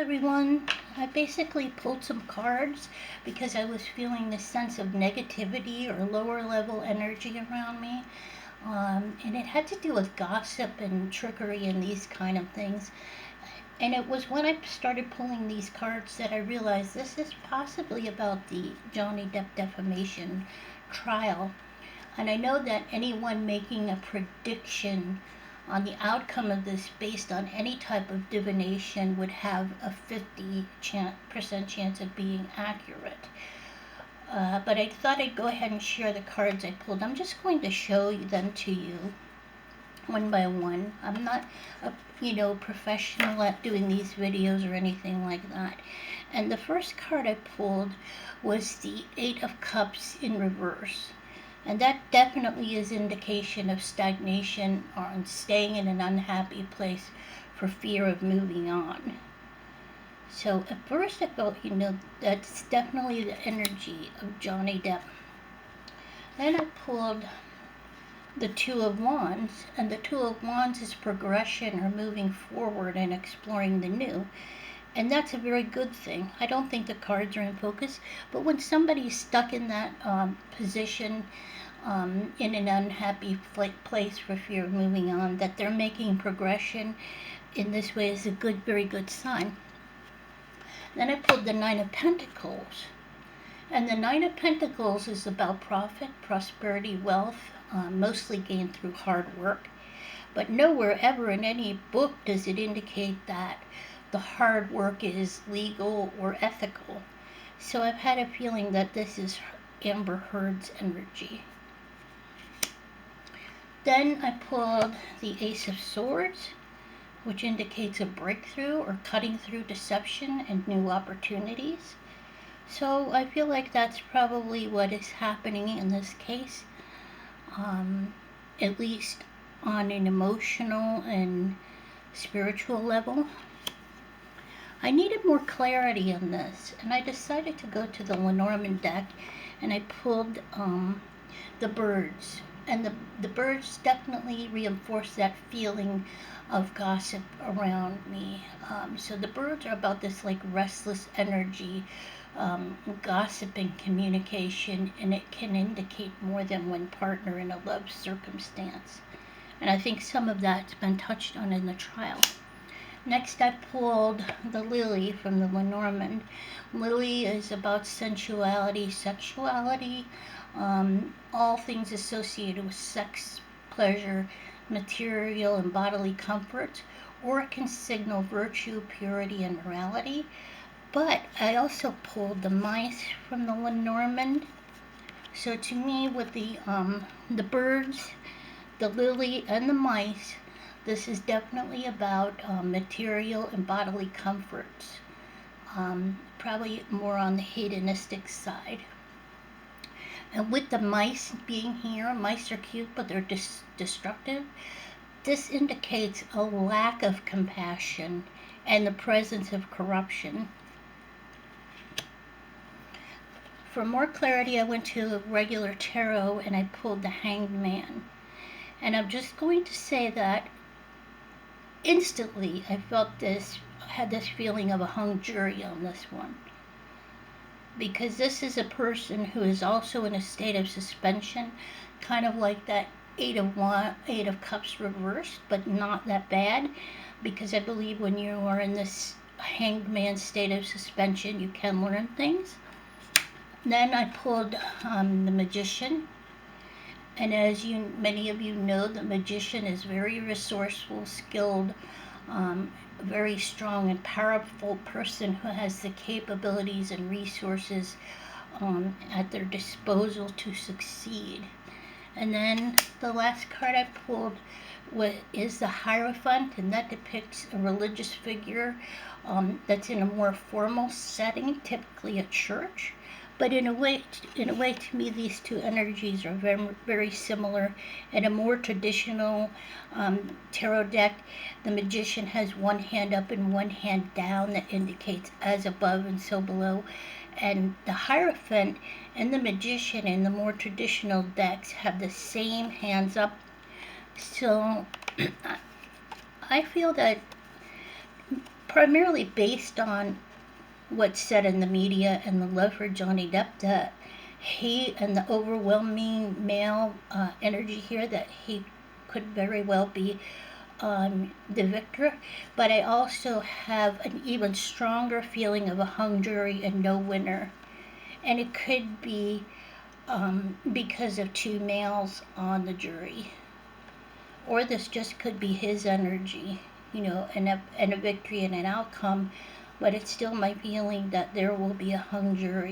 everyone. I basically pulled some cards because I was feeling this sense of negativity or lower level energy around me. And it had to do with gossip and trickery and these kind of things. And it was when I started pulling these cards that I realized this is possibly about the Johnny Depp defamation trial. And I know that anyone making a prediction on the outcome of this based on any type of divination would have a 50% chance of being accurate. But I thought I'd go ahead and share the cards I pulled. I'm just going to show them to you one by one. I'm not a professional at doing these videos or anything like that. And the first card I pulled was the Eight of Cups in reverse. And that definitely is indication of stagnation or staying in an unhappy place for fear of moving on. So at first I felt, that's definitely the energy of Johnny Depp. Then I pulled the Two of Wands, and the Two of Wands is progression or moving forward and exploring the new. And that's a very good thing. I don't think the cards are in focus, but when somebody's stuck in that position, in an unhappy place for fear of moving on, that they're making progression in this way is a very good sign. Then I pulled the Nine of Pentacles. And the Nine of Pentacles is about profit, prosperity, wealth, mostly gained through hard work. But nowhere ever in any book does it indicate that the hard work is legal or ethical. So I've had a feeling that this is Amber Heard's energy. Then I pulled the Ace of Swords, which indicates a breakthrough or cutting through deception and new opportunities. So I feel like that's probably what is happening in this case, at least on an emotional and spiritual level. I needed more clarity on this, and I decided to go to the Lenormand deck, and I pulled the birds. And the birds definitely reinforce that feeling of gossip around me. So the birds are about this restless energy, gossiping communication, and it can indicate more than one partner in a love circumstance. And I think some of that's been touched on in the trial. Next, I pulled the Lily from the Lenormand. Lily is about sensuality, sexuality, all things associated with sex, pleasure, material, and bodily comfort, or it can signal virtue, purity, and morality. But I also pulled the mice from the Lenormand. So to me, with the birds, the lily, and the mice, this is definitely about material and bodily comforts. Probably more on the hedonistic side. And with the mice being here, mice are cute, but they're destructive. This indicates a lack of compassion and the presence of corruption. For more clarity, I went to a regular tarot and I pulled the Hanged Man. And I'm just going to say that instantly I had this feeling of a hung jury on this one. Because this is a person who is also in a state of suspension, kind of like that Eight of Cups reversed, but not that bad, because I believe when you are in this Hanged Man state of suspension, you can learn things. Then I pulled the Magician, and as many of you know, the Magician is very resourceful, skilled, very strong and powerful person who has the capabilities and resources at their disposal to succeed. And then the last card I pulled is the Hierophant, and that depicts a religious figure that's in a more formal setting, typically a church. But in a way, to me, these two energies are very, very similar. In a more traditional tarot deck, the Magician has one hand up and one hand down that indicates as above and so below. And the Hierophant and the Magician in the more traditional decks have the same hands up. So I feel that primarily based on what's said in the media and the love for Johnny Depp, that he and the overwhelming male energy here, that he could very well be the victor. But I also have an even stronger feeling of a hung jury and no winner. And it could be because of two males on the jury. Or this just could be his energy, and a victory and an outcome, but it's still my feeling that there will be a hung jury.